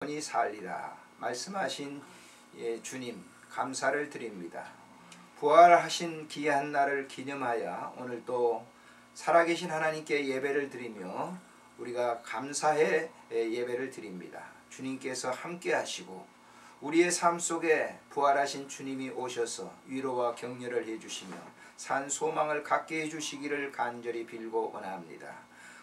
영원히 살리라 말씀하신 주님 감사를 드립니다. 부활하신 귀한 날을 기념하여 오늘 또 살아계신 하나님께 예배를 드리며 우리가 감사의 예배를 드립니다. 주님께서 함께 하시고 우리의 삶 속에 부활하신 주님이 오셔서 위로와 격려를 해주시며 산 소망을 갖게 해주시기를 간절히 빌고 원합니다.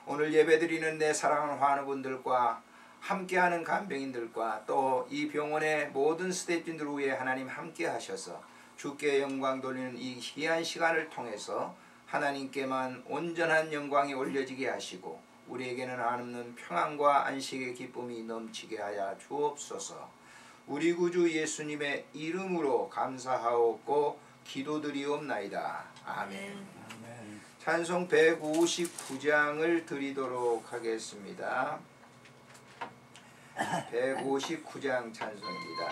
오늘 예배드리는 내 사랑하는 환우분들과 함께하는 간병인들과 또 이 병원의 모든 스태프진들 위에 하나님 함께 하셔서 주께 영광 돌리는 이 귀한 시간을 통해서 하나님께만 온전한 영광이 올려지게 하시고 우리에게는 한없는 평안과 안식의 기쁨이 넘치게 하여 주옵소서. 우리 구주 예수님의 이름으로 감사하옵고 기도드리옵나이다. 아멘. 찬송 159장을 드리도록 하겠습니다. 159장 찬송입니다.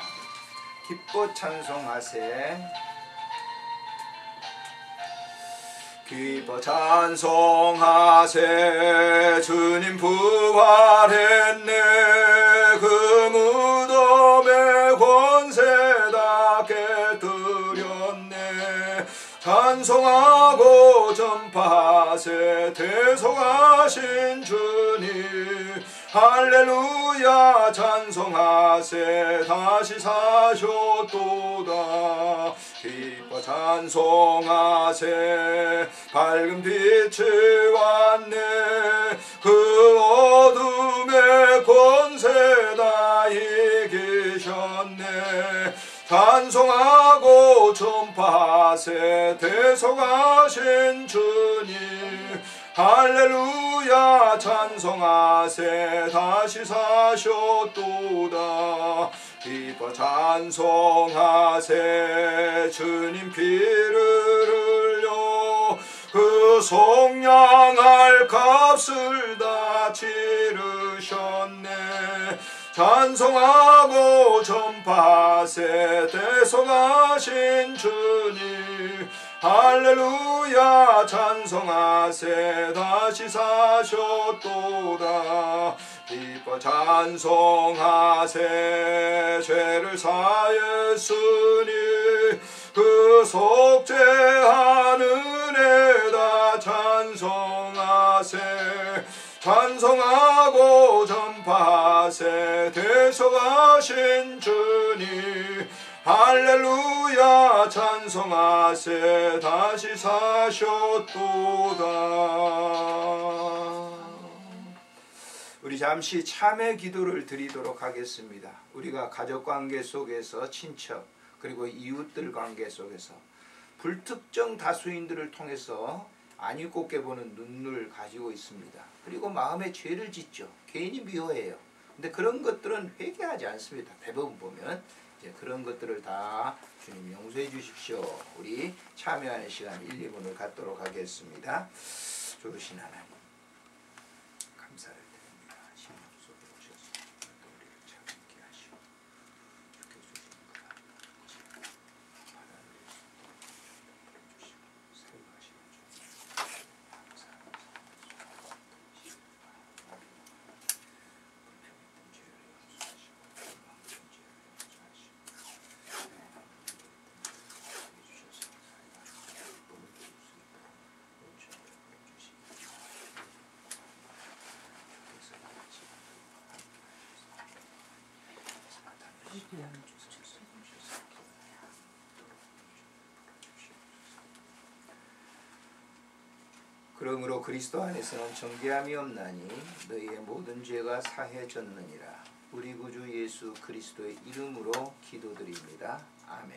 기뻐 찬송하세. 기뻐 찬송하세. 주님 부활했네. 그 무덤의 권세다 깨뜨렸네. 찬송하고 전파하세. 대속하신 주님 할렐루야 찬송하세. 다시 사셨도다. 기뻐 찬송하세. 밝은 빛이 왔네. 그 어둠의 권세 다 이기셨네. 찬송하고 전파하세. 대속하신 주님 할렐루야 찬송하세. 다시 사셨도다. 기뻐 찬송하세. 주님 피를 흘려 그 속량할 값을 다 치르셨네. 찬송하고 전파하세. 대속하신 주님 할렐루야 찬송하세. 다시 사셨도다. 기뻐 찬송하세. 죄를 사했으니 그 속죄하는 은혜다 찬송하세. 찬송하고 전파하세. 대속하신 주님 할렐루야 찬송하세. 다시 사셨도다. 우리 잠시 참회 기도를 드리도록 하겠습니다. 우리가 가족관계 속에서 친척 그리고 이웃들 관계 속에서 불특정 다수인들을 통해서 안위 곱게 보는 눈을 가지고 있습니다. 그리고 마음에 죄를 짓죠. 괜히 미워해요. 근데 그런 것들은 회개하지 않습니다. 대부분 보면 그런 것들을 다 주님 용서해 주십시오. 우리 참여하는 시간 1, 2분을 갖도록 하겠습니다. 좋으신 하나님 감사를 드립니다. 신령 속에 오셔서 또 우리를 참게 하시고 주께 주신 그 바다를 주시고 사용하시는 주님 감사합니다. 불평했던 죄를 용서하시고 불망했던 죄를 용서하시고 그러므로 그리스도 안에서는 정죄함이 없나니 너희의 모든 죄가 사해졌느니라. 우리 구주 예수 그리스도의 이름으로 기도드립니다. 아멘.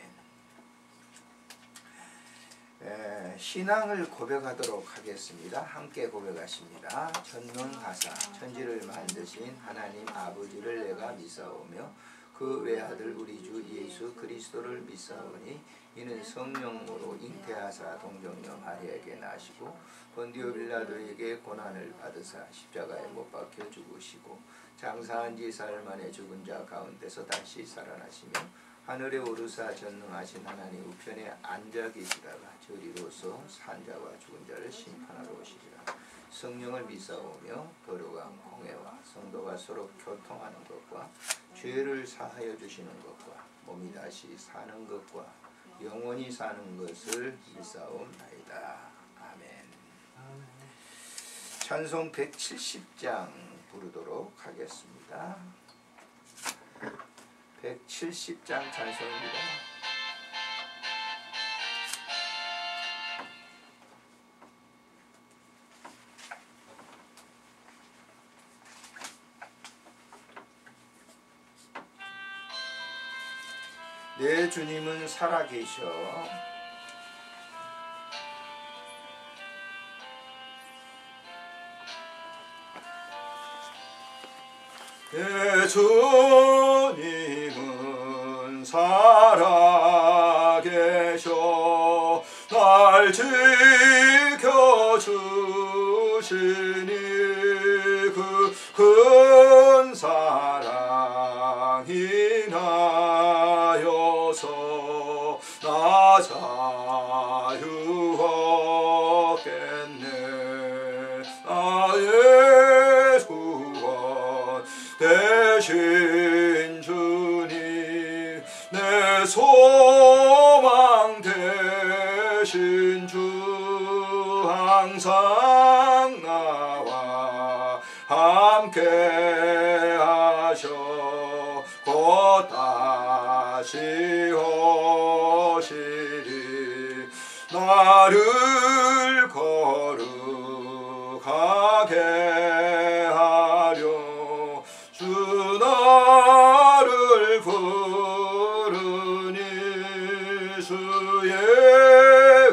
신앙을 고백하도록 하겠습니다. 함께 고백하십니다. 전능하사 천지를 만드신 하나님 아버지를 내가 믿사오며 그 외아들 우리 주 예수 그리스도를 믿사오니 이는 성령으로 잉태하사 동정녀 마리아에게 나시고 본디오 빌라도에게 고난을 받으사 십자가에 못 박혀 죽으시고 장사한 지 사흘 만에 죽은 자 가운데서 다시 살아나시며 하늘에 오르사 전능하신 하나님 우편에 앉아 계시다가 저리로서 산 자와 죽은 자를 심판하러 오시리라. 성령을 믿사오며 거룩한 공회와 성도가 서로 교통하는 것과 죄를 사하여 주시는 것과 몸이 다시 사는 것과 영원히 사는 것을 믿사옵나이다. 아멘. 찬송 170장 부르도록 하겠습니다. 170장 찬송입니다. 내 주님은 살아계셔 내 주님은 살아계셔 날 지켜주시니 그 큰 사랑이 나여서 나 자유 얻겠네. 나의 구원 대신 주님 내 소망 대신 주 항상 나와 함께 하셔 곧 다시 오시리. 나를 거룩하게 하려 주 나를 부르니 주의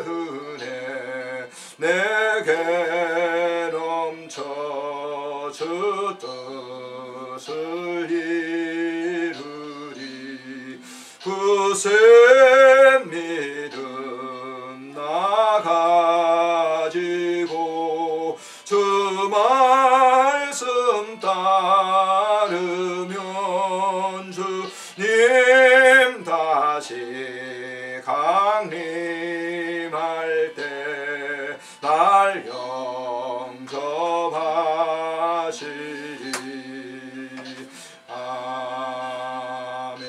은혜 내게 넘쳐 주 뜻을 이루리. 굳센 믿음 나 가지고 주 말씀 따르면 주님 다시 강림할 때 날 영접하시리. 아멘.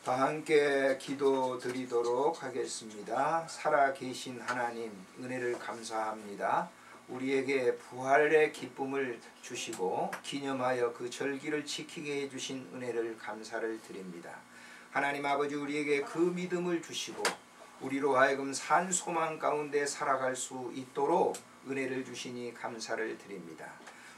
다 함께 기도 드리도록 하겠습니다. 살아계신 하나님 은혜를 감사합니다. 우리에게 부활의 기쁨을 주시고 기념하여 그 절기를 지키게 해주신 은혜를 감사를 드립니다. 하나님 아버지 우리에게 그 믿음을 주시고 우리로 하여금 산 소망 가운데 살아갈 수 있도록 은혜를 주시니 감사를 드립니다.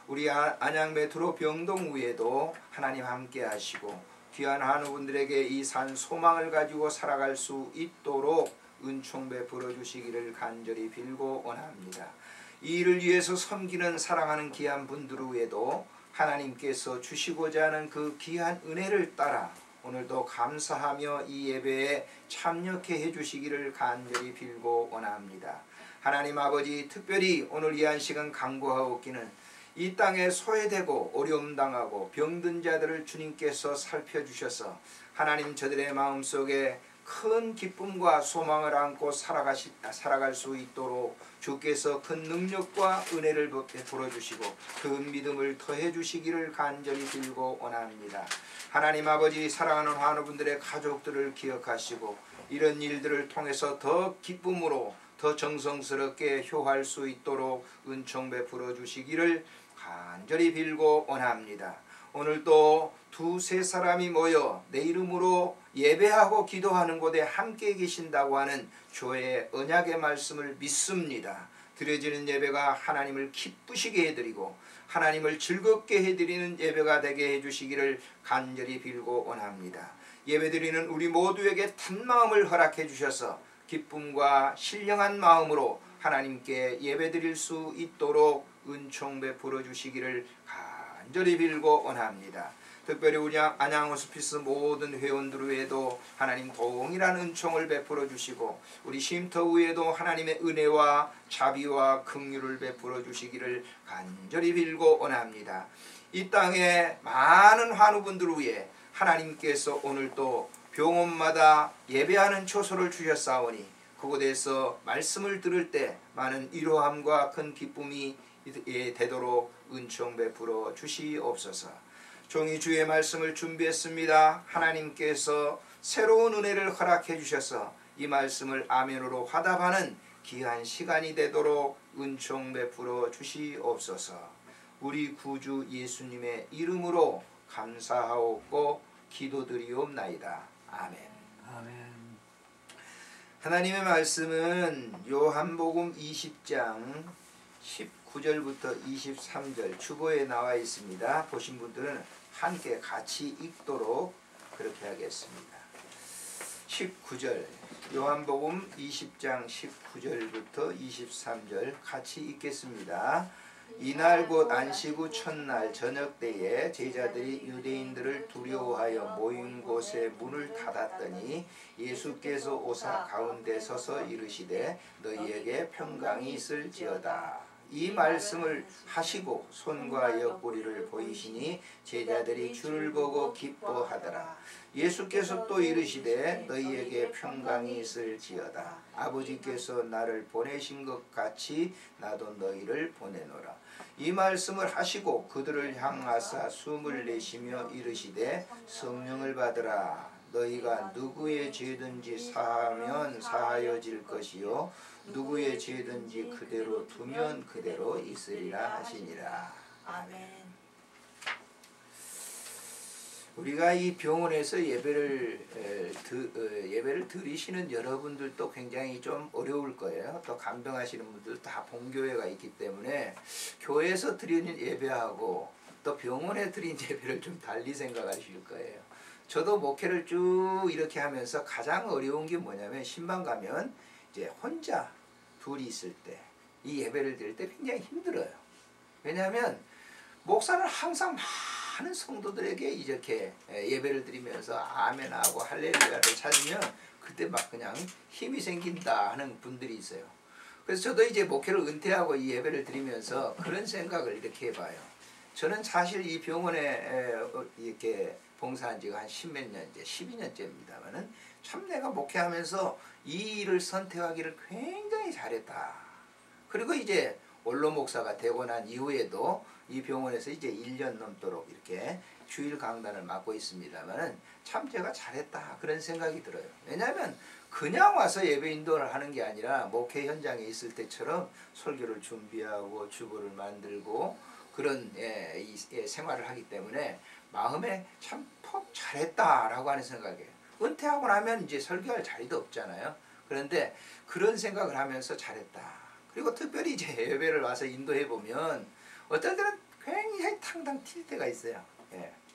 우리 안양 메트로 병동위에도 하나님 함께 하시고 귀한 한우분들에게 이 산 소망을 가지고 살아갈 수 있도록 은총 베풀어 주시기를 간절히 빌고 원합니다. 이 일을 위해서 섬기는 사랑하는 귀한 분들 위에도 하나님께서 주시고자 하는 그 귀한 은혜를 따라 오늘도 감사하며 이 예배에 참여케 해주시기를 간절히 빌고 원합니다. 하나님 아버지 특별히 오늘 이 한 시간 간구하옵기는 이 땅에 소외되고 어려움 당하고 병든 자들을 주님께서 살펴주셔서 하나님 저들의 마음속에 큰 기쁨과 소망을 안고 살아갈 수 있도록 주께서 큰 능력과 은혜를 베풀어 주시고 그 믿음을 더해 주시기를 간절히 빌고 원합니다. 하나님 아버지 사랑하는 환우분들의 가족들을 기억하시고 이런 일들을 통해서 더 기쁨으로 더 정성스럽게 효할 수 있도록 은총 베풀어 주시기를 간절히 빌고 원합니다. 오늘도 두세 사람이 모여 내 이름으로 예배하고 기도하는 곳에 함께 계신다고 하는 주의 언약의 말씀을 믿습니다. 드려지는 예배가 하나님을 기쁘시게 해드리고 하나님을 즐겁게 해드리는 예배가 되게 해주시기를 간절히 빌고 원합니다. 예배드리는 우리 모두에게 탄마음을 허락해 주셔서 기쁨과 신령한 마음으로 하나님께 예배드릴 수 있도록 은총 베풀어 주시기를 간절히 빌고 원합니다. 특별히 우리 안양 호스피스 모든 회원들 위에도 하나님 동일한 은총을 베풀어 주시고 우리 쉼터 위에도 하나님의 은혜와 자비와 긍휼을 베풀어 주시기를 간절히 빌고 원합니다. 이 땅에 많은 환우분들 위해 하나님께서 오늘도 병원마다 예배하는 초소를 주셨사오니 그곳에서 말씀을 들을 때 많은 위로함과 큰 기쁨이 되도록 은총 베풀어 주시옵소서. 종이 주의 말씀을 준비했습니다. 하나님께서 새로운 은혜를 허락해 주셔서 이 말씀을 아멘으로 화답하는 귀한 시간이 되도록 은총 베풀어 주시옵소서. 우리 구주 예수님의 이름으로 감사하옵고 기도드리옵나이다. 아멘. 아멘. 하나님의 말씀은 요한복음 20장 19절부터 23절 주보에 나와 있습니다. 보신 분들은 함께 같이 읽도록 그렇게 하겠습니다. 19절 요한복음 20장 19절부터 23절 같이 읽겠습니다. 이날 곧 안식 후 첫날 저녁 때에 제자들이 유대인들을 두려워하여 모인 곳에 문을 닫았더니 예수께서 오사 가운데 서서 이르시되 너희에게 평강이 있을지어다. 이 말씀을 하시고 손과 옆구리를 보이시니 제자들이 주를 보고 기뻐하더라. 예수께서 또 이르시되 너희에게 평강이 있을지어다. 아버지께서 나를 보내신 것 같이 나도 너희를 보내노라. 이 말씀을 하시고 그들을 향하사 숨을 내쉬며 이르시되 성령을 받으라. 너희가 누구의 죄든지 사하면 사하여질 것이요 누구의 죄든지 그대로 두면 그대로 있으리라 하시니라. 아멘. 우리가 이 병원에서 예배를 드리시는 여러분들도 굉장히 좀 어려울 거예요. 또 간병하시는 분들 다 본교회가 있기 때문에 교회에서 드리는 예배하고 또 병원에 드린 예배를 좀 달리 생각하실 거예요. 저도 목회를 쭉 이렇게 하면서 가장 어려운 게 뭐냐면 신방 가면 이제 혼자 둘이 있을 때 이 예배를 드릴 때 굉장히 힘들어요. 왜냐하면 목사는 항상 많은 성도들에게 이렇게 예배를 드리면서 아멘하고 할렐루야를 찾으면 그때 막 그냥 힘이 생긴다 하는 분들이 있어요. 그래서 저도 이제 목회를 은퇴하고 이 예배를 드리면서 그런 생각을 이렇게 해봐요. 저는 사실 이 병원에 이렇게 봉사한 지가 한 10몇 년째, 12년째입니다만은 참 내가 목회하면서 이 일을 선택하기를 굉장히 잘했다. 그리고 이제 원로 목사가 되고 난 이후에도 이 병원에서 이제 1년 넘도록 이렇게 주일 강단을 맡고 있습니다만은 참 제가 잘했다 그런 생각이 들어요. 왜냐하면 그냥 와서 예배 인도를 하는 게 아니라 목회 현장에 있을 때처럼 설교를 준비하고 주보를 만들고 그런 생활을 하기 때문에 마음에 참 퍽 잘했다라고 하는 생각이에요. 은퇴하고 나면 이제 설교할 자리도 없잖아요. 그런데 그런 생각을 하면서 잘했다. 그리고 특별히 이제 예배를 와서 인도해 보면 어떤 때는 굉장히 탕탕 튈 때가 있어요.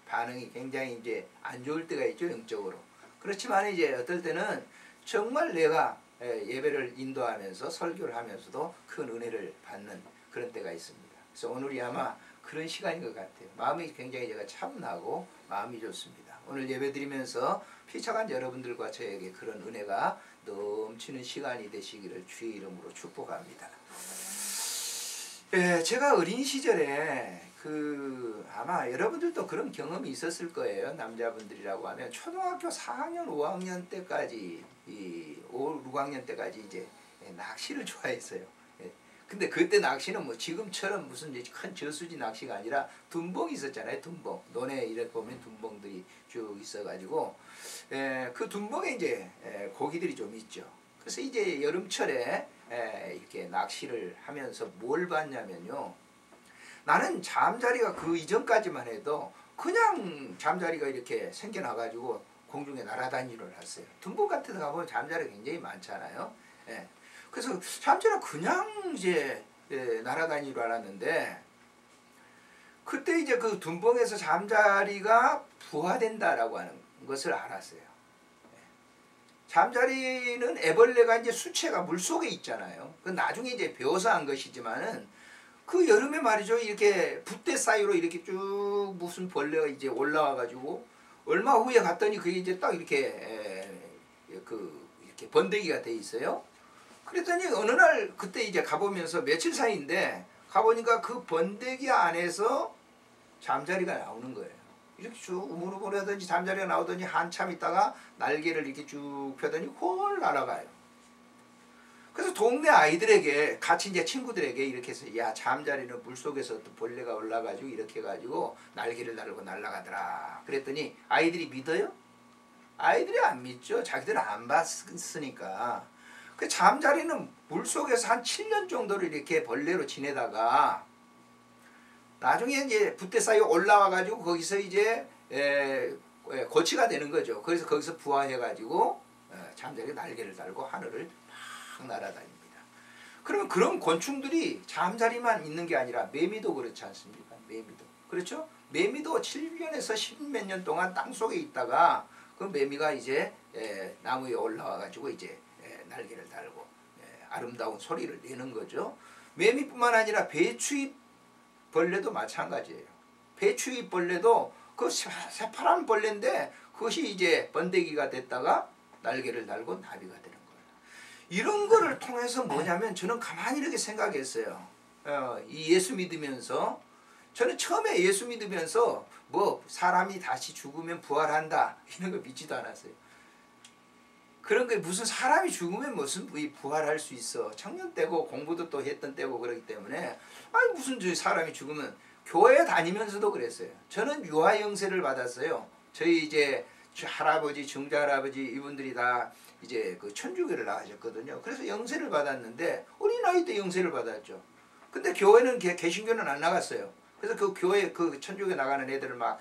반응이 굉장히 이제 안 좋을 때가 있죠, 영적으로. 그렇지만 이제 어떨 때는 정말 내가 예배를 인도하면서 설교를 하면서도 큰 은혜를 받는 그런 때가 있습니다. 그래서 오늘이 아마 그런 시간인 것 같아요. 마음이 굉장히 제가 차분하고 마음이 좋습니다. 오늘 예배 드리면서 피차간 여러분들과 저에게 그런 은혜가 넘치는 시간이 되시기를 주의 이름으로 축복합니다. 제가 어린 시절에 아마 여러분들도 그런 경험이 있었을 거예요. 남자분들이라고 하면 초등학교 4학년, 5학년 때까지 6학년 때까지 이제 낚시를 좋아했어요. 근데 그때 낚시는 뭐 지금처럼 무슨 큰 저수지 낚시가 아니라 둔봉이 있었잖아요. 둔봉. 논에 이렇게 보면 둔봉들이 쭉 있어가지고 그 둔봉에 이제 고기들이 좀 있죠. 그래서 이제 여름철에 이렇게 낚시를 하면서 뭘 봤냐면요. 나는 잠자리가 그 이전까지만 해도 그냥 잠자리가 이렇게 생겨나가지고 공중에 날아다니를 했어요. 둔봉 같은 데 가보면 잠자리가 굉장히 많잖아요. 그래서 잠자리가 그냥 이제 날아다니를 알았는데 그때 이제 그 둔봉에서 잠자리가 부화된다라고 하는 것을 알았어요. 잠자리는 애벌레가 이제 수채가 물속에 있잖아요. 그 나중에 이제 배워서 한 것이지만은 그 여름에 말이죠. 이렇게 붓대 사이로 이렇게 쭉 무슨 벌레가 이제 올라와 가지고 얼마 후에 갔더니 그게 이제 딱 이렇게 이렇게 번데기가 돼 있어요. 그랬더니 어느 날 그때 이제 가보면서 며칠 사이인데 가보니까 그 번데기 안에서 잠자리가 나오는 거예요. 이렇게 쭉 우물우물하더니 잠자리가 나오더니 한참 있다가 날개를 이렇게 쭉 펴더니 홀 날아가요. 그래서 동네 아이들에게 같이 이제 친구들에게 이렇게 해서 야 잠자리는 물속에서 또 벌레가 올라가지고 이렇게 해가지고 날개를 달고 날아가더라. 그랬더니 아이들이 믿어요? 아이들이 안 믿죠. 자기들은 안 봤으니까. 그 잠자리는 물속에서 한 7년 정도를 이렇게 벌레로 지내다가 나중에 이제 붓대 사이에 올라와가지고 거기서 이제 고치가 되는 거죠. 그래서 거기서 부화해가지고 잠자리 날개를 달고 하늘을 막 날아다닙니다. 그러면 그런 곤충들이 잠자리만 있는 게 아니라 매미도 그렇지 않습니까? 매미도. 그렇죠? 매미도 7년에서 10몇 년 동안 땅속에 있다가 그 매미가 이제 나무에 올라와가지고 이제 날개를 달고 아름다운 소리를 내는 거죠. 매미뿐만 아니라 배추잎 벌레도 마찬가지예요. 배추잎 벌레도 그 새파란 벌레인데 그것이 이제 번데기가 됐다가 날개를 달고 나비가 되는 거예요. 이런 거를 통해서 뭐냐면 저는 가만히 이렇게 생각했어요. 이 예수 믿으면서 저는 처음에 예수 믿으면서 뭐 사람이 다시 죽으면 부활한다 이런 거 믿지도 않았어요. 그런 게 무슨 사람이 죽으면 무슨 부활할 수 있어. 청년 때고 공부도 또 했던 때고 그러기 때문에 아니 무슨 사람이 죽으면 교회 다니면서도 그랬어요. 저는 유아 영세를 받았어요. 저희 이제 할아버지, 증자할아버지 이분들이 다 이제 그 천주교를 나가셨거든요. 그래서 영세를 받았는데 어린 나이 때 영세를 받았죠. 근데 교회는 개신교는 안 나갔어요. 그래서 그 교회 그 천주교 나가는 애들을 막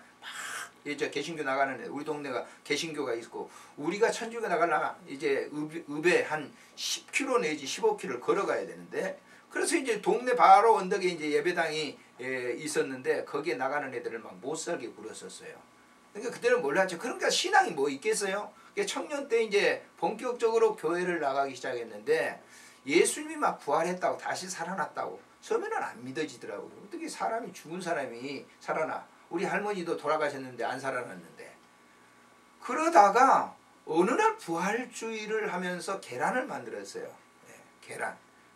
이제 개신교 나가는 우리 동네가 개신교가 있고 우리가 천주교 나가려면 이제 읍에 한 10km 내지 15km를 걸어가야 되는데 그래서 이제 동네 바로 언덕에 이제 예배당이 있었는데 거기에 나가는 애들을 막 못 살게 굴었었어요. 그러니까 그때는 몰랐죠. 그러니까 신앙이 뭐 있겠어요? 청년 때 이제 본격적으로 교회를 나가기 시작했는데 예수님이 막 부활했다고 다시 살아났다고 처음에는 안 믿어지더라고요. 어떻게 사람이 죽은 사람이 살아나? 우리 할머니도 돌아가셨는데 안 살아났는데. 그러다가 어느 날 부활주의를 하면서 계란을 만들었어요.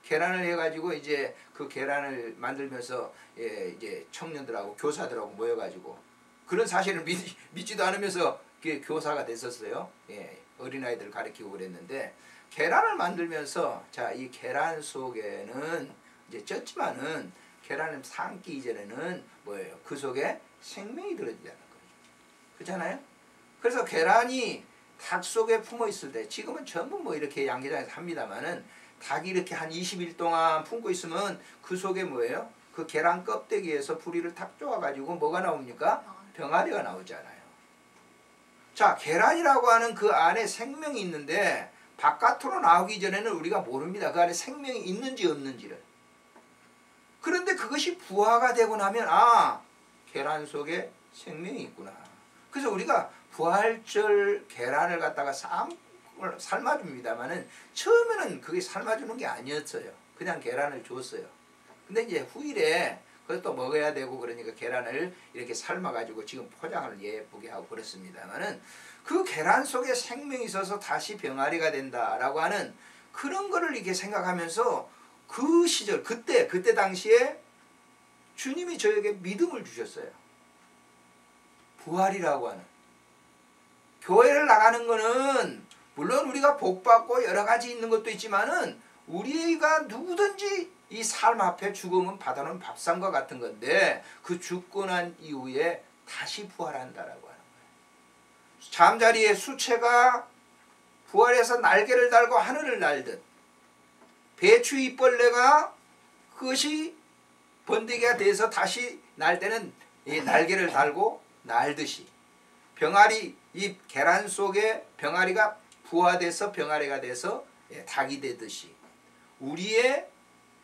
계란을 해가지고 이제 그 계란을 만들면서 이제 청년들하고 교사들하고 모여가지고 그런 사실을 믿지도 않으면서 교사가 됐었어요. 어린아이들을 가르치고 그랬는데 계란을 만들면서 자, 이 계란 속에는 이제 쪘지만은 계란을 삶기 이전에는 뭐예요? 그 속에 생명이 들어있다는 거죠. 그렇잖아요? 그래서 계란이 닭 속에 품어 있을 때 지금은 전부 뭐 이렇게 양계장에서 합니다만은 닭이 이렇게 한 20일 동안 품고 있으면 그 속에 뭐예요? 그 계란 껍데기에서 부리를 탁 쪼아가지고 뭐가 나옵니까? 병아리가 나오잖아요. 자, 계란이라고 하는 그 안에 생명이 있는데 바깥으로 나오기 전에는 우리가 모릅니다. 그 안에 생명이 있는지 없는지를. 그런데 그것이 부화가 되고 나면 아, 계란 속에 생명이 있구나. 그래서 우리가 부활절 계란을 갖다가 삶아줍니다만은 처음에는 그게 삶아주는 게 아니었어요. 그냥 계란을 줬어요. 근데 이제 후일에 그것도 먹어야 되고 그러니까 계란을 이렇게 삶아가지고 지금 포장을 예쁘게 하고 그렇습니다만은 그 계란 속에 생명이 있어서 다시 병아리가 된다라고 하는 그런 거를 이렇게 생각하면서 그 시절 그때 당시에 주님이 저에게 믿음을 주셨어요. 부활이라고 하는 교회를 나가는 거는 물론 우리가 복받고 여러 가지 있는 것도 있지만은 우리가 누구든지 이 삶 앞에 죽음은 받아놓은 밥상과 같은 건데 그 죽고 난 이후에 다시 부활한다라고 하는 거예요. 잠자리의 수채가 부활해서 날개를 달고 하늘을 날듯 배추 잎벌레가 그것이 번데기가 돼서 다시 날 때는 이 날개를 달고 날듯이 병아리 이 계란 속에 병아리가 부화돼서 병아리가 돼서 닭이 되듯이 우리의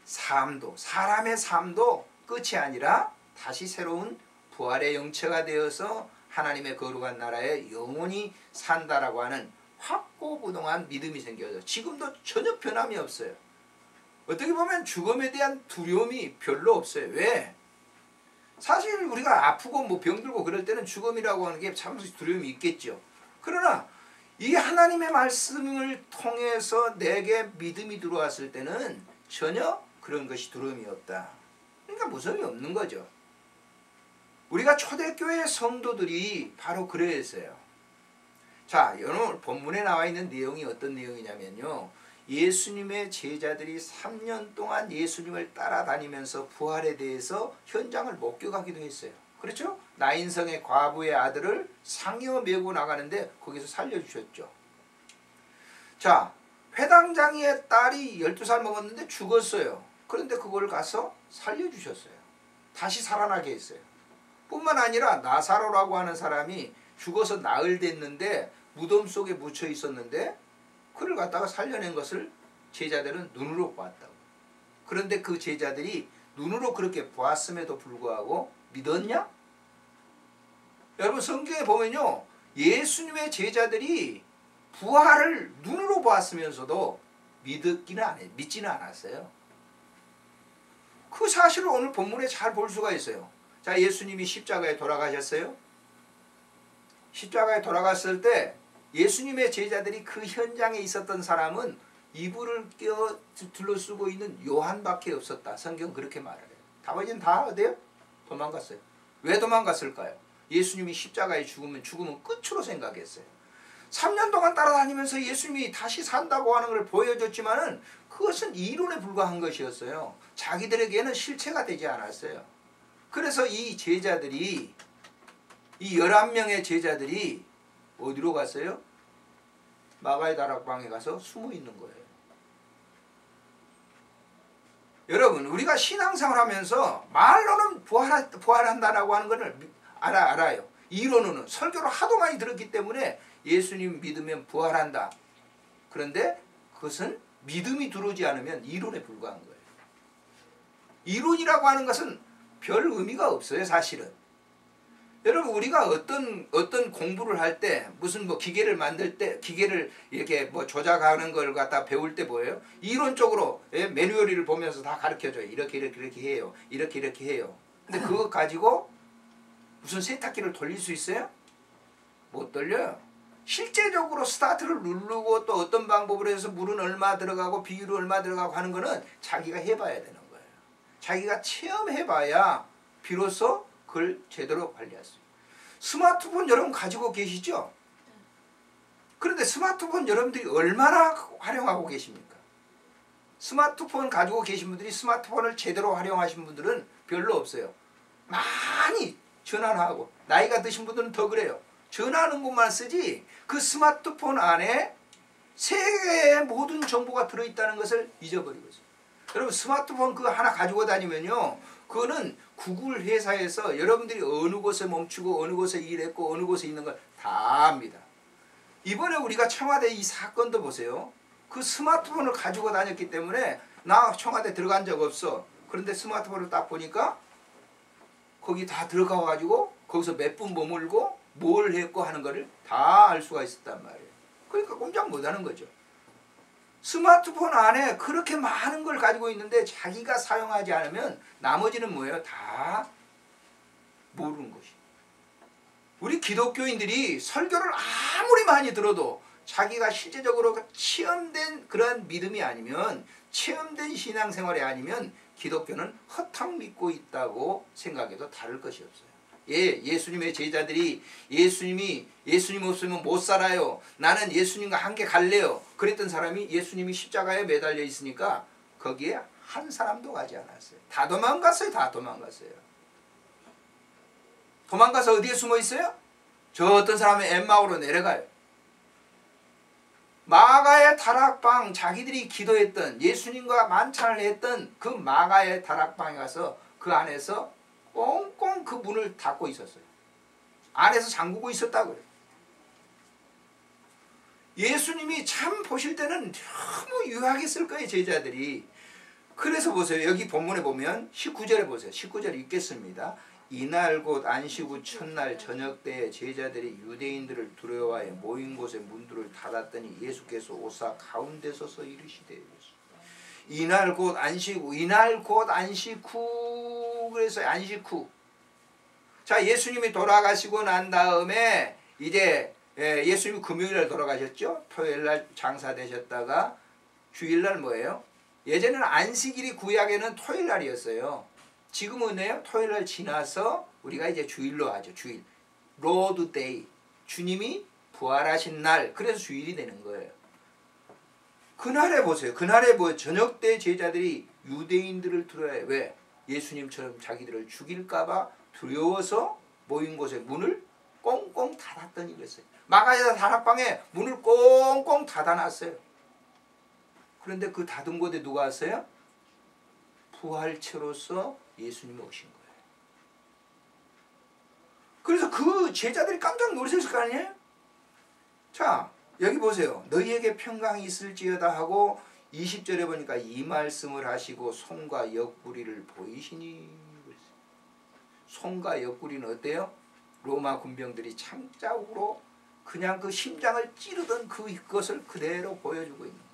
삶도 사람의 삶도 끝이 아니라 다시 새로운 부활의 영체가 되어서 하나님의 거룩한 나라에 영원히 산다라고 하는 확고부동한 믿음이 생겨서 지금도 전혀 변함이 없어요. 어떻게 보면 죽음에 대한 두려움이 별로 없어요. 왜? 사실 우리가 아프고 뭐 병들고 그럴 때는 죽음이라고 하는 게 참 두려움이 있겠죠. 그러나 이 하나님의 말씀을 통해서 내게 믿음이 들어왔을 때는 전혀 그런 것이 두려움이 없다. 그러니까 무서움이 없는 거죠. 우리가 초대교회 성도들이 바로 그랬어요. 자, 오늘 본문에 나와 있는 내용이 어떤 내용이냐면요. 예수님의 제자들이 3년 동안 예수님을 따라다니면서 부활에 대해서 현장을 목격하기도 했어요. 그렇죠? 나인성의 과부의 아들을 상여 메고 나가는데 거기서 살려주셨죠. 자, 회당장이의 딸이 12살 먹었는데 죽었어요. 그런데 그걸 가서 살려주셨어요. 다시 살아나게 했어요. 뿐만 아니라 나사로라고 하는 사람이 죽어서 나흘 됐는데 무덤 속에 묻혀 있었는데 그를 갖다가 살려낸 것을 제자들은 눈으로 보았다고. 그런데 그 제자들이 눈으로 그렇게 보았음에도 불구하고 믿었냐? 여러분 성경에 보면요, 예수님의 제자들이 부활을 눈으로 보았으면서도 믿지는 않았어요. 그 사실을 오늘 본문에 잘 볼 수가 있어요. 자, 예수님이 십자가에 돌아가셨어요. 십자가에 돌아갔을 때 예수님의 제자들이 그 현장에 있었던 사람은 이불을 껴 둘러쓰고 있는 요한밖에 없었다. 성경 그렇게 말해요. 나머지는 다 어디요? 도망갔어요. 왜 도망갔을까요? 예수님이 십자가에 죽으면 끝으로 생각했어요. 3년 동안 따라다니면서 예수님이 다시 산다고 하는 걸 보여줬지만은 그것은 이론에 불과한 것이었어요. 자기들에게는 실체가 되지 않았어요. 그래서 이 제자들이, 이 11명의 제자들이 어디로 갔어요? 마가의 다락방에 가서 숨어 있는 거예요. 여러분, 우리가 신앙생활 하면서 말로는 부활한다라고 하는 것을 알아요. 이론으로는 설교를 하도 많이 들었기 때문에 예수님 믿으면 부활한다. 그런데 그것은 믿음이 들어오지 않으면 이론에 불과한 거예요. 이론이라고 하는 것은 별 의미가 없어요, 사실은. 여러분, 우리가 어떤 공부를 할 때, 무슨 기계를 만들 때, 기계를 이렇게 조작하는 걸 갖다 배울 때 뭐예요? 이론적으로, 매뉴얼을 보면서 다 가르쳐줘요. 이렇게 해요. 이렇게 해요. 근데 그거 가지고 무슨 세탁기를 돌릴 수 있어요? 못 돌려요. 실제적으로 스타트를 누르고 또 어떤 방법으로 해서 물은 얼마 들어가고 비율이 얼마 들어가고 하는 거는 자기가 해봐야 되는 거예요. 자기가 체험해봐야 비로소 그걸 제대로 관리할 수 있어요. 스마트폰 여러분 가지고 계시죠? 그런데 스마트폰 여러분들이 얼마나 활용하고 계십니까? 스마트폰 가지고 계신 분들이 스마트폰을 제대로 활용하신 분들은 별로 없어요. 많이 전화를 하고, 나이가 드신 분들은 더 그래요. 전화하는 것만 쓰지 그 스마트폰 안에 세계의 모든 정보가 들어있다는 것을 잊어버리고 있어요. 여러분, 스마트폰 그거 하나 가지고 다니면요, 그거는 구글 회사에서 여러분들이 어느 곳에 멈추고 어느 곳에 일했고 어느 곳에 있는 걸 다 압니다. 이번에 우리가 청와대 이 사건도 보세요. 그 스마트폰을 가지고 다녔기 때문에 나 청와대 들어간 적 없어. 그런데 스마트폰을 딱 보니까 거기 다 들어가 가지고 거기서 몇 분 머물고 뭘 했고 하는 거를 다 알 수가 있었단 말이에요. 그러니까 꼼짝 못하는 거죠. 스마트폰 안에 그렇게 많은 걸 가지고 있는데 자기가 사용하지 않으면 나머지는 뭐예요? 다 모르는 것이. 우리 기독교인들이 설교를 아무리 많이 들어도 자기가 실제적으로 체험된 그런 믿음이 아니면, 체험된 신앙생활이 아니면 기독교는 허탕 믿고 있다고 생각해도 다를 것이 없어요. 예수님의 제자들이 예수님 없으면 못 살아요. 나는 예수님과 함께 갈래요. 그랬던 사람이 예수님이 십자가에 매달려 있으니까 거기에 한 사람도 가지 않았어요. 다 도망갔어요. 다 도망갔어요. 도망가서 어디에 숨어 있어요? 저 어떤 사람은 엠마오로 내려가요. 마가의 다락방, 자기들이 기도했던, 예수님과 만찬을 했던 그 마가의 다락방에 가서 그 안에서 꽁꽁 그 문을 닫고 있었어요. 안에서 잠그고 있었다고요. 예수님이 참 보실 때는 너무 유하겠을 거예요, 제자들이. 그래서 보세요. 여기 본문에 보면 19절에 보세요. 19절 읽겠습니다. 이날 곧 안식 후 첫날 저녁 때에 제자들이 유대인들을 두려워하여 모인 곳에 문들을 닫았더니 예수께서 오사 가운데 서서 이르시되. 이날 곧 안식 후, 이날 곧 안식 후. 그래서 안식 후. 자, 예수님이 돌아가시고 난 다음에 이제 예수님이 금요일날 돌아가셨죠. 토요일날 장사되셨다가 주일날 뭐예요? 예전에는 안식일이 구약에는 토요일날이었어요. 지금은요, 토요일날 지나서 우리가 이제 주일로 하죠. 주일. 로드 데이. 주님이 부활하신 날. 그래서 주일이 되는 거예요. 그날에 보세요. 그날에 뭐 저녁 때 제자들이 유대인들을 들어야 해. 왜? 예수님처럼 자기들을 죽일까봐 두려워서 모인 곳에 문을 꽁꽁 닫았더니 그랬어요. 마가야 다락방에 문을 꽁꽁 닫아놨어요. 그런데 그 닫은 곳에 누가 왔어요? 부활체로서 예수님이 오신 거예요. 그래서 그 제자들이 깜짝 놀랐을 거 아니에요? 자, 여기 보세요. 너희에게 평강이 있을지어다 하고 20절에 보니까 이 말씀을 하시고 손과 옆구리를 보이시니. 손과 옆구리는 어때요? 로마 군병들이 창자국으로 그냥 그 심장을 찌르던 그것을 그대로 보여주고 있는 거예요.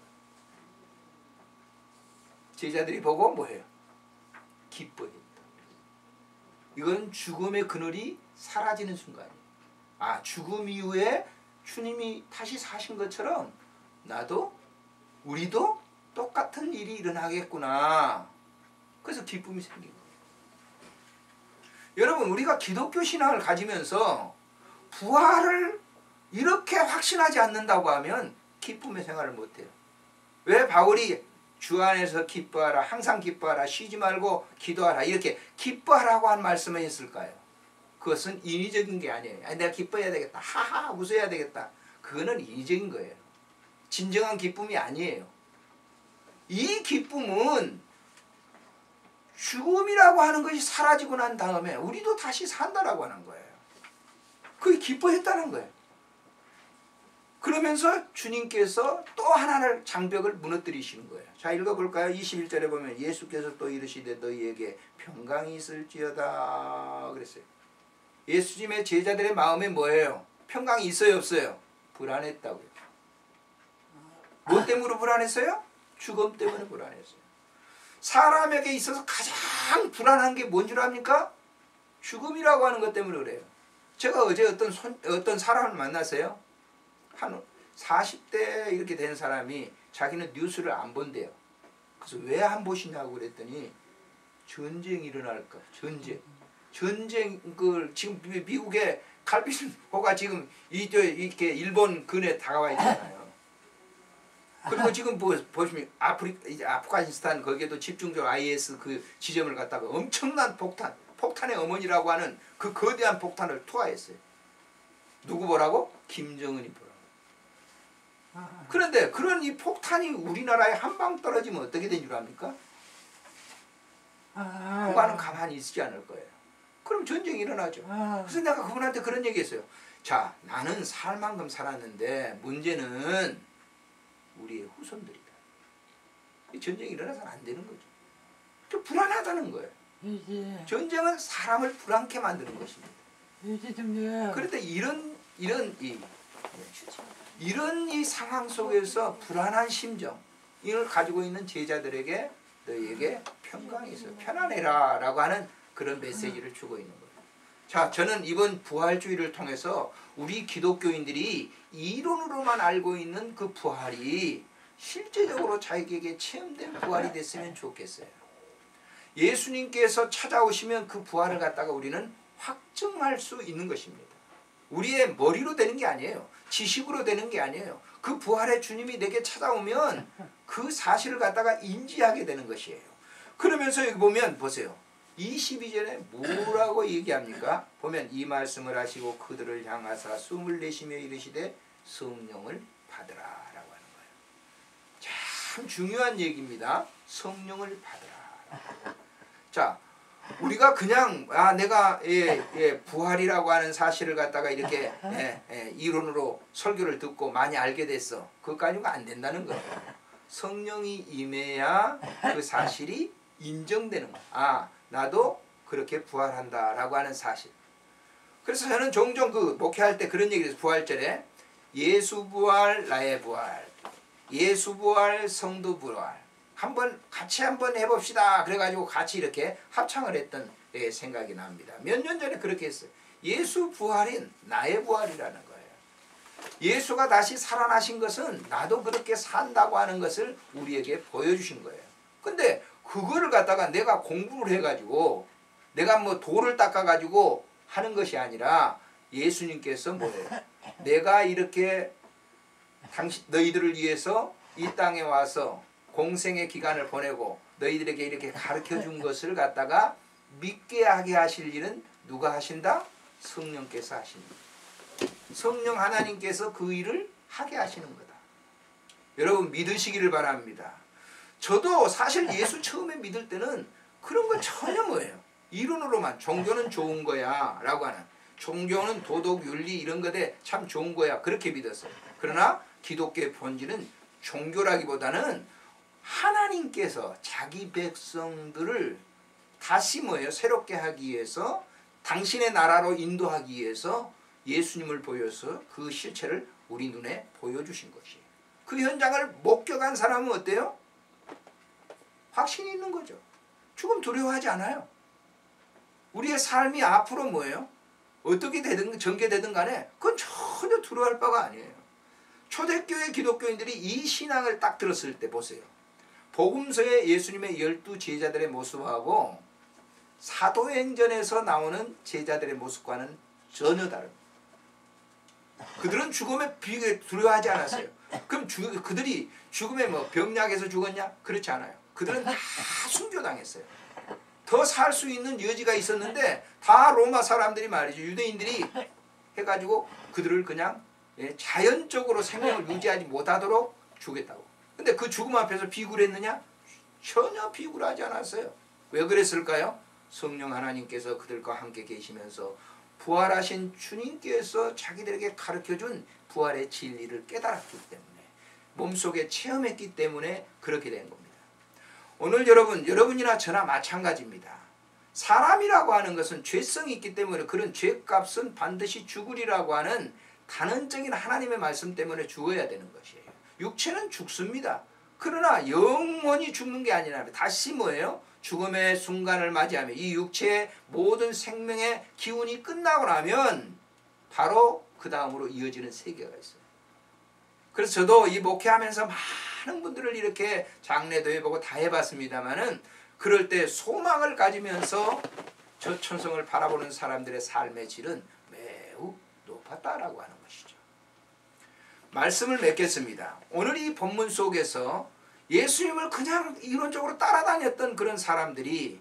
제자들이 보고 뭐해요? 기뻐했다. 이건 죽음의 그늘이 사라지는 순간이에요. 아, 죽음 이후에 주님이 다시 사신 것처럼 나도 우리도 똑같은 일이 일어나겠구나. 그래서 기쁨이 생긴 거예요. 여러분, 우리가 기독교 신앙을 가지면서 부활을 이렇게 확신하지 않는다고 하면 기쁨의 생활을 못해요. 왜 바울이 주 안에서 기뻐하라, 항상 기뻐하라, 쉬지 말고 기도하라, 이렇게 기뻐하라고 한 말씀을 했을까요? 그것은 인위적인 게 아니에요. 아니, 내가 기뻐해야 되겠다, 하하 웃어야 되겠다. 그거는 인위적인 거예요. 진정한 기쁨이 아니에요. 이 기쁨은 죽음이라고 하는 것이 사라지고 난 다음에 우리도 다시 산다라고 하는 거예요. 그게 기뻐했다는 거예요. 그러면서 주님께서 또 하나를 장벽을 무너뜨리시는 거예요. 자, 읽어볼까요? 21절에 보면 예수께서 또 이르시되 너희에게 평강이 있을지어다 그랬어요. 예수님의 제자들의 마음에 뭐예요? 평강이 있어요, 없어요? 불안했다고요. 뭐 때문에 불안했어요? 죽음 때문에 불안했어요. 사람에게 있어서 가장 불안한 게 뭔 줄 압니까? 죽음이라고 하는 것 때문에 그래요. 제가 어제 어떤 사람을 만났어요. 한 40대 이렇게 된 사람이 자기는 뉴스를 안 본대요. 그래서 왜 안 보시냐고 그랬더니 전쟁이 일어날까. 전쟁 지금 미국의 칼빈호가 지금 이렇게 일본 근에 다가와 있잖아요. 그리고 지금 보시면 아프가니스탄 거기에도 집중적으로 IS 그 지점을 갖다가 엄청난 폭탄의 어머니라고 하는 그 거대한 폭탄을 투하했어요. 누구 보라고? 김정은이 보라고. 그런데 그런 이 폭탄이 우리나라에 한 방 떨어지면 어떻게 된 줄 압니까? 그거는 가만히 있지 않을 거예요. 그럼 전쟁이 일어나죠. 그래서 내가 그분한테 그런 얘기했어요. 자, 나는 살 만큼 살았는데 문제는 우리의 후손들이다. 전쟁이 일어나서는 안 되는 거죠. 좀 불안하다는 거예요. 전쟁은 사람을 불안케 만드는 것입니다. 그런데 이런 이 상황 속에서 불안한 심정 이걸 가지고 있는 제자들에게 너희에게 평강이 있어 편안해라 라고 하는 그런 메시지를 주고 있는 거예요. 자, 저는 이번 부활주의를 통해서 우리 기독교인들이 이론으로만 알고 있는 그 부활이 실제적으로 자기에게 체험된 부활이 됐으면 좋겠어요. 예수님께서 찾아오시면 그 부활을 갖다가 우리는 확증할 수 있는 것입니다. 우리의 머리로 되는 게 아니에요. 지식으로 되는 게 아니에요. 그 부활의 주님이 내게 찾아오면 그 사실을 갖다가 인지하게 되는 것이에요. 그러면서 여기 보면 보세요. 22절에 뭐라고 얘기합니까? 보면 이 말씀을 하시고 그들을 향하사 숨을 내쉬며 이르시되 성령을 받으라 라고 하는 거예요. 참 중요한 얘기입니다. 성령을 받으라. 자, 우리가 그냥 내가 부활이라고 하는 사실을 갖다가 이렇게 이론으로 설교를 듣고 많이 알게 됐어. 그것까지가 안 된다는 거예요. 성령이 임해야 그 사실이 인정되는 거야. 나도 그렇게 부활한다라고 하는 사실. 그래서 저는 종종 그 목회할 때 그런 얘기를 해서 부활절에 예수 부활 나의 부활, 예수 부활 성도 부활 같이 한번 해봅시다. 그래가지고 같이 이렇게 합창을 했던 생각이 납니다. 몇 년 전에 그렇게 했어요. 예수 부활인 나의 부활이라는 거예요. 예수가 다시 살아나신 것은 나도 그렇게 산다고 하는 것을 우리에게 보여주신 거예요. 근데 그거를 갖다가 내가 공부를 해가지고 내가 뭐 돌을 닦아가지고 하는 것이 아니라 예수님께서 뭐예요? 내가 이렇게 너희들을 위해서 이 땅에 와서 공생의 기간을 보내고 너희들에게 이렇게 가르쳐 준 것을 갖다가 믿게 하게 하실 일은 누가 하신다? 성령께서 하십니다. 성령 하나님께서 그 일을 하게 하시는 거다. 여러분 믿으시기를 바랍니다. 저도 사실 예수 처음에 믿을 때는 그런 거 전혀 뭐예요? 이론으로만 종교는 좋은 거야 라고 하는, 종교는 도덕 윤리 이런 거에 참 좋은 거야 그렇게 믿었어요. 그러나 기독교의 본질은 종교라기보다는 하나님께서 자기 백성들을 다시 뭐예요? 새롭게 하기 위해서, 당신의 나라로 인도하기 위해서 예수님을 보여서 그 실체를 우리 눈에 보여주신 것이에요. 그 현장을 목격한 사람은 어때요? 확신이 있는 거죠. 죽음 두려워하지 않아요. 우리의 삶이 앞으로 뭐예요? 어떻게 되든 전개되든 간에 그건 전혀 두려워할 바가 아니에요. 초대교회 기독교인들이 이 신앙을 딱 들었을 때 보세요. 복음서의 예수님의 12 제자들의 모습하고 사도행전에서 나오는 제자들의 모습과는 전혀 다릅니다. 그들은 죽음에 두려워하지 않았어요. 그럼 그들이 죽음에 뭐 병약에서 죽었냐? 그렇지 않아요. 그들은 다 순교당했어요. 더 살 수 있는 여지가 있었는데 다 로마 사람들이 말이죠. 유대인들이 해가지고 그들을 그냥 자연적으로 생명을 유지하지 못하도록 죽였다고. 근데 그 죽음 앞에서 비굴 했느냐? 전혀 비굴하지 않았어요. 왜 그랬을까요? 성령 하나님께서 그들과 함께 계시면서 부활하신 주님께서 자기들에게 가르쳐준 부활의 진리를 깨달았기 때문에, 몸속에 체험했기 때문에 그렇게 된 겁니다. 오늘 여러분이나 저나 마찬가지입니다. 사람이라고 하는 것은 죄성이 있기 때문에 그런 죄값은 반드시 죽으리라고 하는 단언적인 하나님의 말씀 때문에 죽어야 되는 것이에요. 육체는 죽습니다. 그러나 영원히 죽는 게 아니라 다시 뭐예요? 죽음의 순간을 맞이하며 이 육체의 모든 생명의 기운이 끝나고 나면 바로 그 다음으로 이어지는 세계가 있어요. 그래서 저도 이 목회하면서 많은 분들을 이렇게 장례도 해보고 다 해봤습니다만은, 그럴 때 소망을 가지면서 저 천성을 바라보는 사람들의 삶의 질은 매우 높았다라고 하는 것이죠. 말씀을 맺겠습니다. 오늘 이 본문 속에서 예수님을 그냥 이론적으로 따라다녔던 그런 사람들이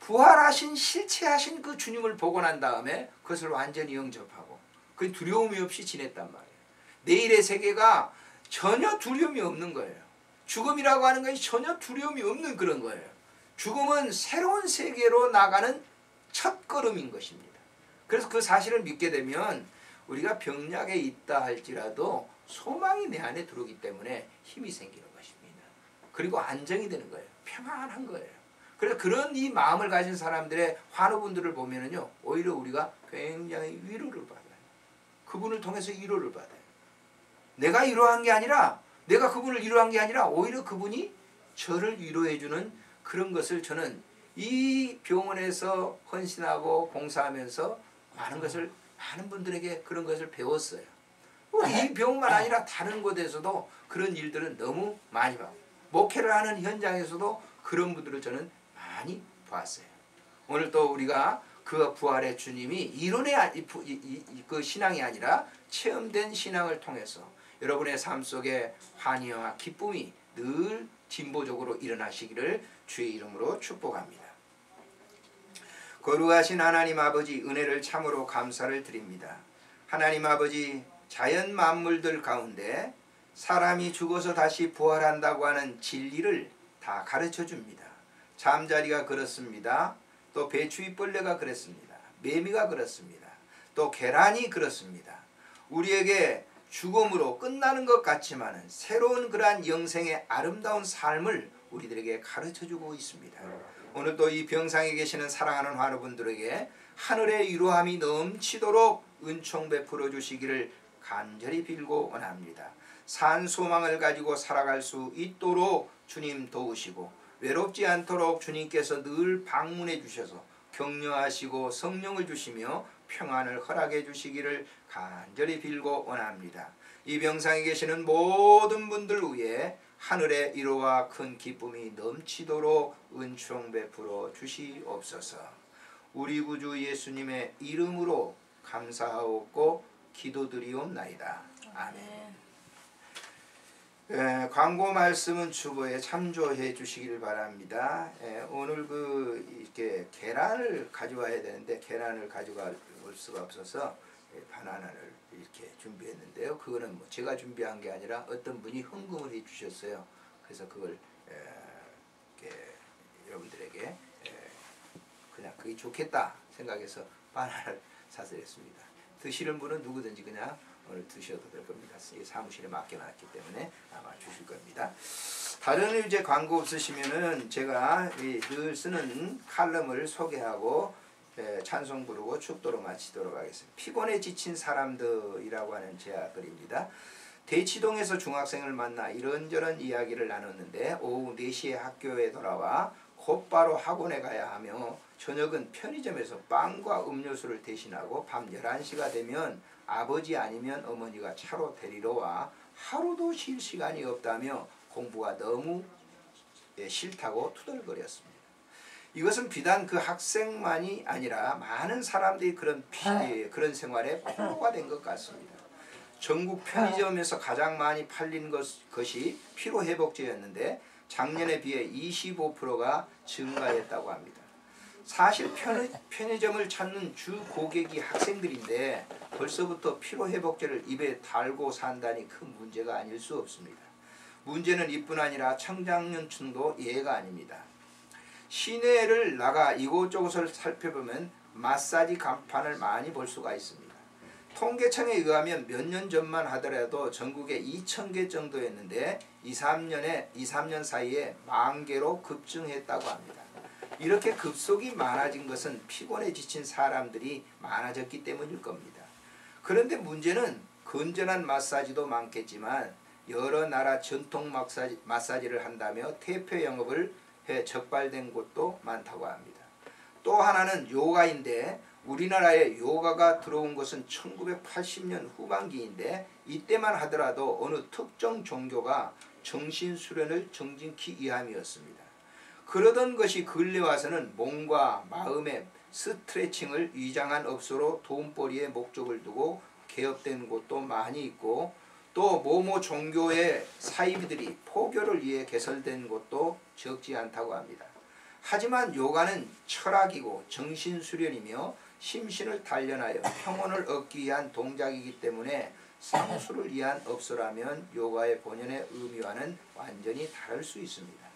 부활하신 실체하신 그 주님을 보고 난 다음에 그것을 완전히 영접하고 그 두려움이 없이 지냈단 말이에요. 내일의 세계가 전혀 두려움이 없는 거예요. 죽음이라고 하는 것이 전혀 두려움이 없는 그런 거예요. 죽음은 새로운 세계로 나가는 첫걸음인 것입니다. 그래서 그 사실을 믿게 되면 우리가 병약에 있다 할지라도 소망이 내 안에 들어오기 때문에 힘이 생기는 것입니다. 그리고 안정이 되는 거예요. 평안한 거예요. 그래서 그런 이 마음을 가진 사람들의 환우분들을 보면은요, 오히려 우리가 굉장히 위로를 받아요. 그분을 통해서 위로를 받아요. 내가 위로한 게 아니라, 내가 그분을 위로한 게 아니라 오히려 그분이 저를 위로해주는 그런 것을 저는 이 병원에서 헌신하고 봉사하면서 많은 분들에게 그런 것을 배웠어요. 이 병만 아니라 다른 곳에서도 그런 일들은 너무 많이 봐요. 목회를 하는 현장에서도 그런 분들을 저는 많이 봤어요. 오늘 또 우리가 그 부활의 주님이 이론의 그 신앙이 아니라 체험된 신앙을 통해서 여러분의 삶 속에 환희와 기쁨이 늘 진보적으로 일어나시기를 주의 이름으로 축복합니다. 거룩하신 하나님 아버지, 은혜를 참으로 감사를 드립니다. 하나님 아버지, 자연 만물들 가운데 사람이 죽어서 다시 부활한다고 하는 진리를 다 가르쳐 줍니다. 잠자리가 그렇습니다. 또 배추잎벌레가 그렇습니다. 매미가 그렇습니다. 또 계란이 그렇습니다. 우리에게 죽음으로 끝나는 것 같지만은 새로운 그러한 영생의 아름다운 삶을 우리들에게 가르쳐주고 있습니다. 오늘도 이 병상에 계시는 사랑하는 환우분들에게 하늘의 위로함이 넘치도록 은총 베풀어 주시기를 간절히 빌고 원합니다. 산 소망을 가지고 살아갈 수 있도록 주님 도우시고, 외롭지 않도록 주님께서 늘 방문해 주셔서 격려하시고 성령을 주시며 평안을 허락해 주시기를 간절히 빌고 원합니다. 이 병상에 계시는 모든 분들 위해 하늘의 위로와 큰 기쁨이 넘치도록 은총 베풀어 주시옵소서. 우리 구주 예수님의 이름으로 감사하옵고 기도드리옵나이다. 아멘. 광고 말씀은 주보에 참조해 주시길 바랍니다. 오늘 이렇게 계란을 가져와야 되는데 계란을 가져올 수가 없어서 바나나를 이렇게 준비했는데요. 그거는 뭐 제가 준비한 게 아니라 어떤 분이 헌금을 해 주셨어요. 그래서 그걸 이렇게 여러분들에게 그냥 그게 좋겠다 생각해서 바나나를 사드렸습니다. 드시는 분은 누구든지 그냥 오늘 드셔도 될 겁니다. 사무실에 맡겨놨기 때문에 아마 주실 겁니다. 다른 이제 광고 없으시면은 제가 늘 쓰는 칼럼을 소개하고 찬송 부르고 축도로 마치도록 하겠습니다. 피곤에 지친 사람들이라고 하는 제아글입니다. 대치동에서 중학생을 만나 이런저런 이야기를 나눴는데 오후 4시에 학교에 돌아와 곧바로 학원에 가야 하며 저녁은 편의점에서 빵과 음료수를 대신하고 밤 11시가 되면 아버지 아니면 어머니가 차로 데리러 와 하루도 쉴 시간이 없다며 공부가 너무 싫다고 투덜거렸습니다. 이것은 비단 그 학생만이 아니라 많은 사람들이 그런 생활에 피로가 된 것 같습니다. 전국 편의점에서 가장 많이 팔린 것이 피로회복제였는데 작년에 비해 25%가 증가했다고 합니다. 사실 편의점을 찾는 주 고객이 학생들인데 벌써부터 피로회복제를 입에 달고 산다니 큰 문제가 아닐 수 없습니다. 문제는 이뿐 아니라 청장년층도 예가 아닙니다. 시내를 나가 이곳저곳을 살펴보면 마사지 간판을 많이 볼 수가 있습니다. 통계청에 의하면 몇 년 전만 하더라도 전국에 2,000개 정도였는데 2-3년 사이에 10,000개로 급증했다고 합니다. 이렇게 급속이 많아진 것은 피곤에 지친 사람들이 많아졌기 때문일 겁니다. 그런데 문제는 건전한 마사지도 많겠지만 여러 나라 전통 마사지를 한다며 대표 영업을 해 적발된 곳도 많다고 합니다. 또 하나는 요가인데 우리나라에 요가가 들어온 것은 1980년 후반기인데 이때만 하더라도 어느 특정 종교가 정신수련을 정진키 위함이었습니다. 그러던 것이 근래 와서는 몸과 마음의 스트레칭을 위장한 업소로 돈벌이의 목적을 두고 개업된 곳도 많이 있고 또 모모 종교의 사이비들이 포교를 위해 개설된 곳도 적지 않다고 합니다. 하지만 요가는 철학이고 정신수련이며 심신을 단련하여 평온을 얻기 위한 동작이기 때문에 상수를 위한 업소라면 요가의 본연의 의미와는 완전히 다를 수 있습니다.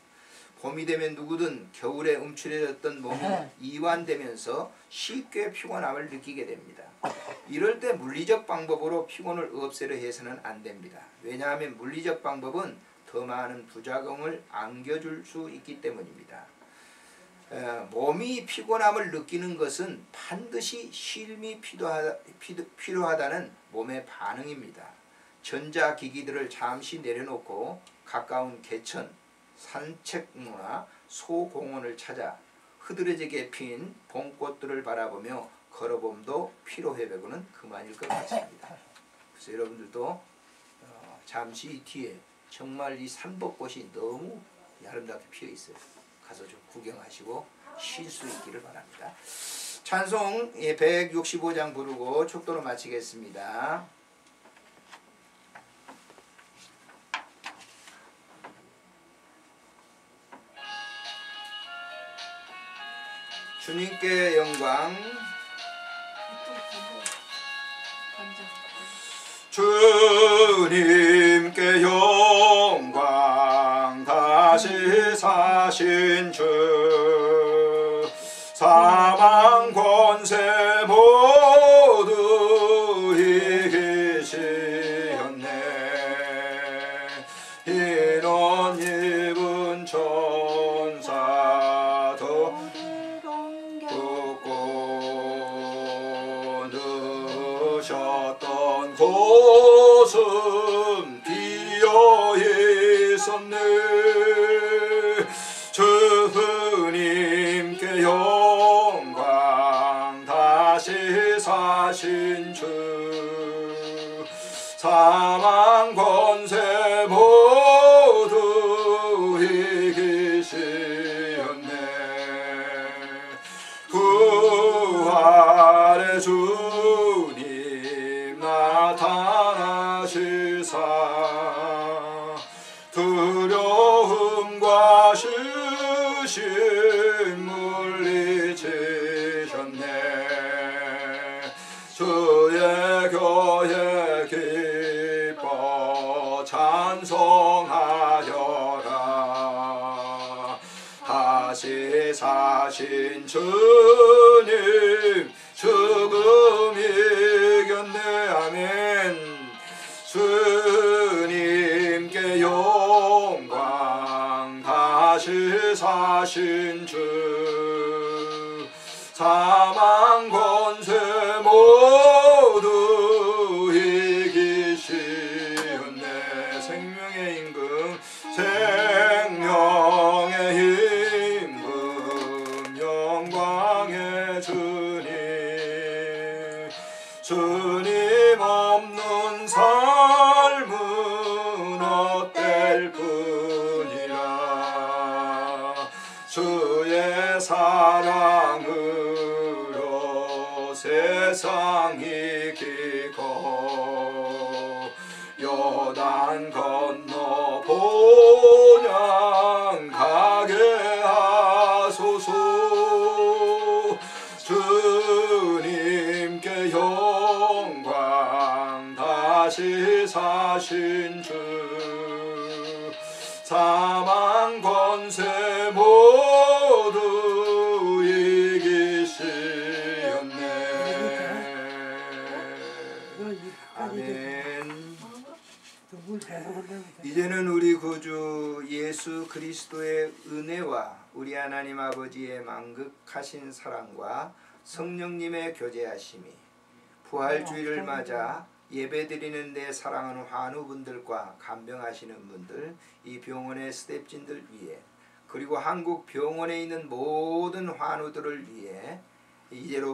봄이 되면 누구든 겨울에 움츠려졌던 몸이 이완되면서 쉽게 피곤함을 느끼게 됩니다. 이럴 때 물리적 방법으로 피곤을 없애려 해서는 안 됩니다. 왜냐하면 물리적 방법은 더 많은 부작용을 안겨줄 수 있기 때문입니다. 몸이 피곤함을 느끼는 것은 반드시 쉼이 필요하다는 몸의 반응입니다. 전자기기들을 잠시 내려놓고 가까운 개천, 산책로나 소공원을 찾아 흐드러지게 핀 봄꽃들을 바라보며 걸어봄도 피로회복은 그만일 것 같습니다. 그래서 여러분들도 잠시 뒤에 정말 이 산벚꽃이 너무 아름답게 피어 있어요. 가서 좀 구경하시고 쉴 수 있기를 바랍니다. 찬송 165장 부르고 축도로 마치겠습니다. 주님께 영광. 주님께 영광. 다시 사신 주 사망 권세 모두 이기시었네. 흰옷 입은 천사도 붓고 누셨던 곳은 비어 있었네. 주님께 영광. 다시 사신 주 사망 권세 모두 이기시었네. 부활의 주님 나타나시사 교회 기뻐 찬송하여라. 다시 사신 주님 죽음 이겼네. 아멘. 주님께 영광. 다시 사신 주 사망 권세 모두 이기시었네. 생명의 임금 생명의 임금 영광의 주님. 주님 없는 삶은 헛될 뿐이라. 주의 사랑으로 세상 이기고 요단 건너 본향 가게 하소서. 주님께 영광. 다시 사신 주 사망 권세 모두 이기시었네. 아멘. 이제는 우리 구주 예수 그리스도의 은혜와 우리 하나님 아버지의 만극하신 사랑과 성령님의 교제하심이 부활주의를 맞아 예배드리는 데 사랑하는 환우분들과 간병하시는 분들, 이 병원의 스태프진들 위해, 그리고 한국 병원에 있는 모든 환우들을 위해 이제로